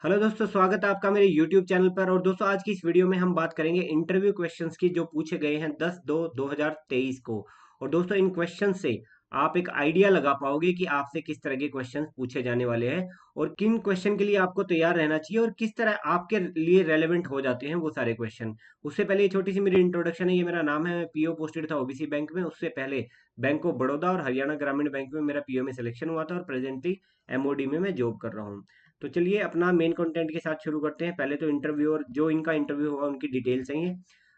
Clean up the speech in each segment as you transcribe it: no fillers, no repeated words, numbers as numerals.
Hello दोस्तों, स्वागत है आपका मेरे YouTube चैनल पर। और दोस्तों, आज की इस वीडियो में हम बात करेंगे इंटरव्यू क्वेश्चंस की जो पूछे गए हैं 10/2/2023 को। और दोस्तों, इन क्वेश्चंस से आप एक आइडिया लगा पाओगे कि आपसे किस तरह के क्वेश्चंस पूछे जाने वाले हैं और किन क्वेश्चन के लिए आपको तैयार रहना चाहिए और किस तरह आपके लिए रेलेवेंट हो जाते हैं वो सारे क्वेश्चन। उससे पहले ये छोटी सी मेरी इंट्रोडक्शन है। ये मेरा नाम है, मैं पीओ पोस्टेड था ओबीसी बैंक में। उससे पहले बैंक ऑफ बड़ौदा और हरियाणा ग्रामीण बैंक में मेरा पीओ में सिलेक्शन हुआ था और प्रेजेंटली एमओडी में मैं जॉब कर रहा हूँ। तो चलिए अपना मेन कंटेंट के साथ शुरू करते हैं। पहले तो इंटरव्यू, और जो इनका इंटरव्यू होगा उनकी डिटेल्स हैं। ये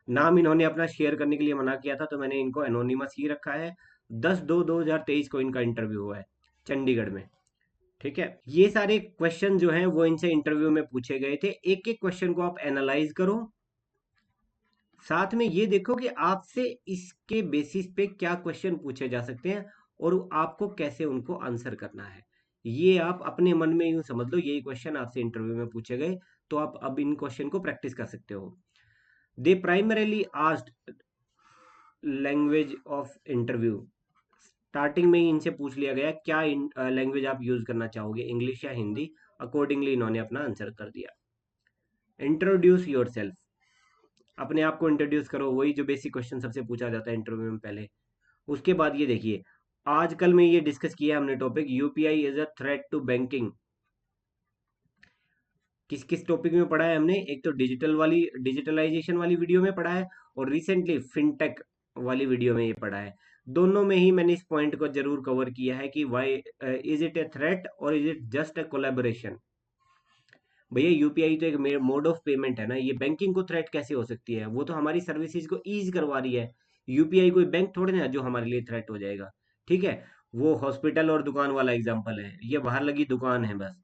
नाम इन्होंने अपना शेयर करने के लिए मना किया था, तो मैंने इनको एनोनिमस ही रखा है। 10/2/2023 को इनका इंटरव्यू हुआ है चंडीगढ़ में। ठीक है, ये सारे क्वेश्चन जो हैं वो इनसे इंटरव्यू में पूछे गए थे। एक एक क्वेश्चन को आप एनालाइज करो, साथ में ये देखो कि आपसे इसके बेसिस पे क्या क्वेश्चन पूछे जा सकते हैं और आपको कैसे उनको आंसर करना है। ये आप अपने मन में यूं समझ लो, यही क्वेश्चन आपसे इंटरव्यू में पूछे गए, तो आप अब इन क्वेश्चन को प्रैक्टिस कर सकते हो। They primarily asked language of interview. Starting में ही इनसे पूछ लिया गया क्या लैंग्वेज आप यूज करना चाहोगे, इंग्लिश या हिंदी। अकॉर्डिंगली इन्होंने अपना आंसर कर दिया। इंट्रोड्यूस योर सेल्फ, अपने आप को इंट्रोड्यूस करो, वही जो बेसिक क्वेश्चन सबसे पूछा जाता है इंटरव्यू में पहले। उसके बाद ये देखिए, आजकल में ये डिस्कस किया हमने topic, UPI is a threat to banking. किस किस टॉपिक में पढ़ा है हमने? एक तो डिजिटलाइजेशन वाली वीडियो में पढ़ा है, और रिसेंटली फिनटेक वाली वीडियो में ये पढ़ा है। दोनों में ही मैंने इस पॉइंट को जरूर कवर किया है कि why is it a threat और is it just a collaboration. भैया, यूपीआई तो एक मोड ऑफ पेमेंट है ना, ये बैंकिंग को थ्रेट कैसे हो सकती है? वो तो हमारी सर्विसेज को ईज करवा रही है। यूपीआई कोई बैंक थोड़े ना जो हमारे लिए थ्रेट हो जाएगा। ठीक है, वो हॉस्पिटल और दुकान वाला एग्जांपल है। ये बाहर लगी दुकान है बस,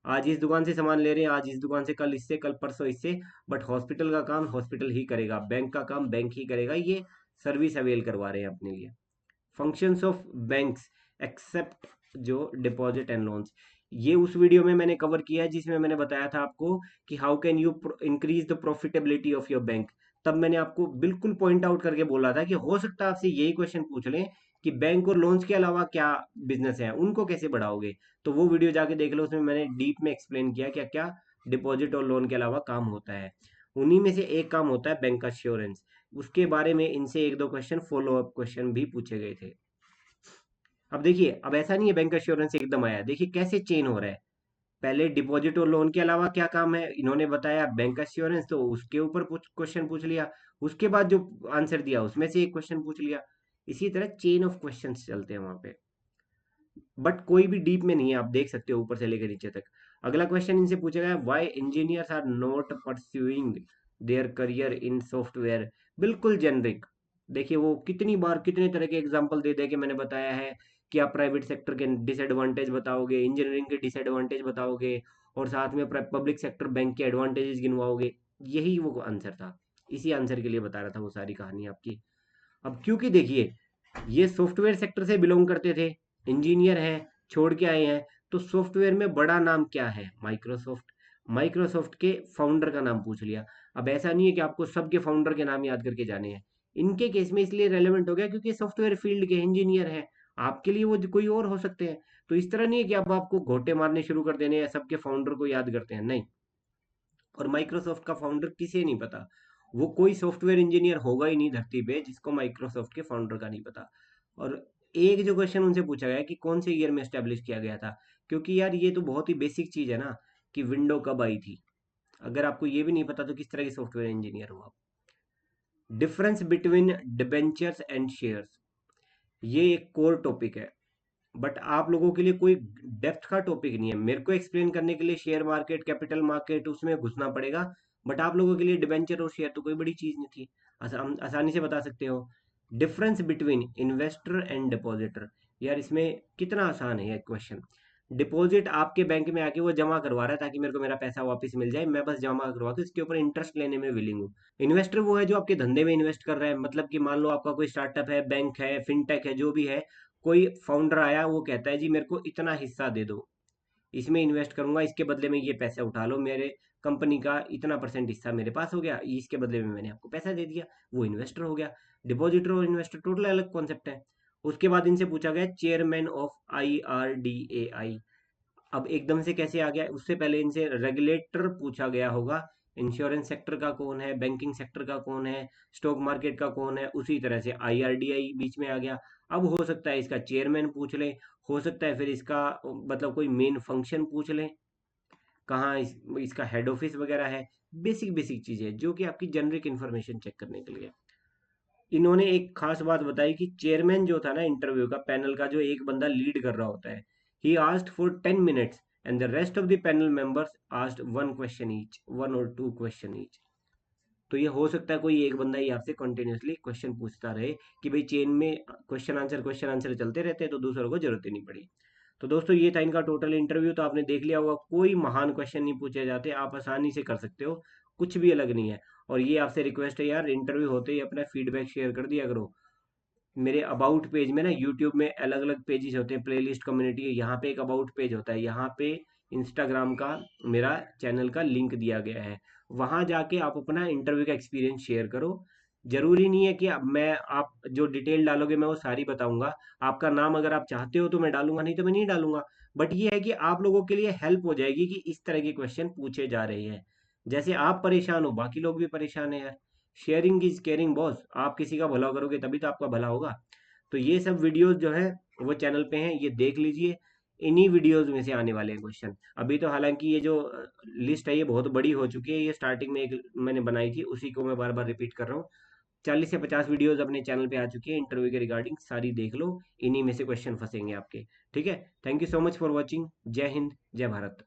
आज इस दुकान से सामान ले रहे हैं, आज इस दुकान से, कल इससे, कल परसों इससे। बट हॉस्पिटल का काम हॉस्पिटल ही करेगा, बैंक का काम बैंक ही करेगा। ये सर्विस अवेल करवा रहे हैं अपने लिए। फंक्शंस ऑफ बैंक्स एक्सेप्ट जो डिपॉजिट एंड लोन्स, ये उस वीडियो में मैंने कवर किया है जिसमें मैंने बताया था आपको कि how can you increase the profitability of your bank. तब मैंने आपको बिल्कुल पॉइंट आउट करके बोला था कि हो सकता है आपसे यही क्वेश्चन पूछ लें कि बैंक और लोन्स के अलावा क्या बिजनेस है, उनको कैसे बढ़ाओगे। तो वो वीडियो जाके देख लो, उसमें मैंने डीप में एक्सप्लेन किया क्या क्या डिपॉजिट और लोन के अलावा काम होता है। उन्हीं में से एक काम होता है बैंक अश्योरेंस। उसके बारे में इनसे एक दो क्वेश्चन, फॉलो अप क्वेश्चन भी पूछे गए थे। अब देखिए, अब ऐसा नहीं है बैंक अश्योरेंस एकदम आया, देखिए कैसे चेन हो रहा है। पहले डिपॉजिट और लोन के अलावा क्या काम है इन्होंने बताया, बैंक अश्योरेंस, तो उसके ऊपर क्वेश्चन पूछ लिया। उसके बाद जो आंसर दिया उसमें से एक क्वेश्चन पूछ लिया। इसी तरह चेन ऑफ क्वेश्चंस चलते हैं वहां पे। बट कोई भी डीप में नहीं है, आप देख सकते हो ऊपर से लेकर नीचे तक। अगला क्वेश्चन इनसे पूछा गया, why engineers are not pursuing their career in software. बिल्कुल जेनरिक। देखिए, वो कितनी बार कितने तरह के एग्जांपल दे दे के मैंने बताया है कि आप प्राइवेट सेक्टर के डिसएडवांटेज बताओगे, इंजीनियरिंग के डिसएडवांटेज बताओगे, और साथ में पब्लिक सेक्टर बैंक के एडवांटेजेस गिनवाओगे। यही वो आंसर था। इसी आंसर के लिए बता रहा था वो सारी कहानी आपकी। अब क्योंकि देखिए, ये सॉफ्टवेयर सेक्टर से बिलोंग करते थे, इंजीनियर हैं, छोड़ के आए हैं। तो सॉफ्टवेयर में बड़ा नाम क्या है? माइक्रोसॉफ्ट। माइक्रोसॉफ्ट के फाउंडर का नाम पूछ लिया। अब ऐसा नहीं है कि आपको सबके फाउंडर के नाम याद करके जाने हैं। इनके केस में इसलिए रेलेवेंट हो गया क्योंकि सॉफ्टवेयर फील्ड के इंजीनियर हैं। आपके लिए वो कोई और हो सकते हैं। तो इस तरह नहीं है कि अब आपको घोटे मारने शुरू कर देने हैं, सबके फाउंडर को याद करते हैं, नहीं। और माइक्रोसॉफ्ट का फाउंडर किसे नहीं पता? वो कोई सॉफ्टवेयर इंजीनियर होगा ही नहीं धरती पे जिसको माइक्रोसॉफ्ट के फाउंडर का नहीं पता। और एक जो क्वेश्चन उनसे पूछा गया कि कौन से ईयर में एस्टेब्लिश किया गया था, क्योंकि यार ये तो बहुत ही बेसिक चीज है ना कि विंडो कब आई थी। अगर आपको ये भी नहीं पता तो किस तरह के सॉफ्टवेयर इंजीनियर हो आप। Difference between debentures and shares, ये एक कोर टॉपिक है। बट आप लोगों के लिए कोई डेप्थ का टॉपिक नहीं है। मेरे को एक्सप्लेन करने के लिए शेयर मार्केट, कैपिटल मार्केट, उसमें घुसना पड़ेगा। बट आप लोगों के लिए डिबेंचर और शेयर तो कोई बड़ी चीज नहीं थी, आसानी से बता सकते हो। Difference between investor and depositor, यार इसमें कितना आसान है ये क्वेश्चन। डिपॉजिट आपके बैंक में आके वो जमा करवा रहा है ताकि मेरे को मेरा पैसा वापस मिल जाए, मैं बस जमा करवा के उसके ऊपर इंटरेस्ट लेने में विलिंग हूँ। इन्वेस्टर वो है जो आपके धंधे में इन्वेस्ट कर रहा है, मतलब कि मान लो आपका कोई स्टार्टअप है, बैंक है, फिनटेक है, जो भी है। कोई फाउंडर आया, वो कहता है जी मेरे को इतना हिस्सा दे दो, इसमें इन्वेस्ट करूंगा, इसके बदले में ये पैसे उठा लो, मेरे कंपनी का इतना परसेंट हिस्सा मेरे पास हो गया, इसके बदले में मैंने आपको पैसा दे दिया। वो इन्वेस्टर हो गया। डिपॉजिटर और इन्वेस्टर टोटल अलग कॉन्सेप्ट है। उसके बाद इनसे पूछा गया चेयरमैन ऑफ IRDAI। अब एकदम से कैसे आ गया, उससे पहले इनसे रेगुलेटर पूछा गया होगा, इंश्योरेंस सेक्टर का कौन है, बैंकिंग सेक्टर का कौन है, स्टॉक मार्केट का कौन है, उसी तरह से आईआरडीआई बीच में आ गया। अब हो सकता है इसका चेयरमैन पूछ ले, हो सकता है फिर इसका मतलब कोई मेन फंक्शन पूछ ले, कहाँ इसका हेड ऑफिस वगैरह है। बेसिक बेसिक चीजें जो कि आपकी जेनरिक इन्फॉर्मेशन चेक करने के लिए। इन्होंने एक खास बात बताई कि चेयरमैन जो था ना इंटरव्यू का, पैनल का जो एक बंदा लीड कर रहा होता है, he asked for 10 minutes and the rest of the panel members asked one question each, one और टू क्वेश्चन ईच। तो ये हो सकता है कोई एक बंदा ही आपसे कंटिन्यूअसली क्वेश्चन पूछता रहे, कि भाई चेन में क्वेश्चन आंसर चलते रहते हैं तो दूसरों को जरूरत ही नहीं पड़ी। तो दोस्तों ये था इनका टोटल इंटरव्यू। तो आपने देख लिया होगा, कोई महान क्वेश्चन नहीं पूछे जाते, आप आसानी से कर सकते हो, कुछ भी अलग नहीं है। और ये आपसे रिक्वेस्ट है यार, इंटरव्यू होते ही अपना फीडबैक शेयर कर दिया करो। मेरे अबाउट पेज में ना, यूट्यूब में अलग अलग पेजेस होते हैं, प्लेलिस्ट कम्युनिटी है, यहाँ पे एक अबाउट पेज होता है, यहाँ पे इंस्टाग्राम का मेरा चैनल का लिंक दिया गया है। वहां जाके आप अपना इंटरव्यू का एक्सपीरियंस शेयर करो। जरूरी नहीं है कि आप जो डिटेल डालोगे मैं वो सारी बताऊंगा। आपका नाम अगर आप चाहते हो तो मैं डालूंगा, नहीं तो मैं नहीं डालूंगा। बट ये है कि आप लोगों के लिए हेल्प हो जाएगी कि इस तरह के क्वेश्चन पूछे जा रहे हैं। जैसे आप परेशान हो, बाकी लोग भी परेशान है यार। Sharing is caring boss. आप किसी का भला करोगे तभी तो आपका भला होगा। तो ये सब वीडियोस जो है वो चैनल पे हैं, ये देख लीजिए। इन्हीं वीडियोस में से आने वाले हैं क्वेश्चन। अभी तो हालांकि ये जो लिस्ट है ये बहुत बड़ी हो चुकी है, ये स्टार्टिंग में एक मैंने बनाई थी, उसी को मैं बार बार रिपीट कर रहा हूँ। 40 से 50 वीडियोस अपने चैनल पे आ चुकी है इंटरव्यू के रिगार्डिंग, सारी देख लो। इन्हीं में से क्वेश्चन फंसेंगे आपके। ठीक है, thank you so much for watching. जय हिंद, जय भारत।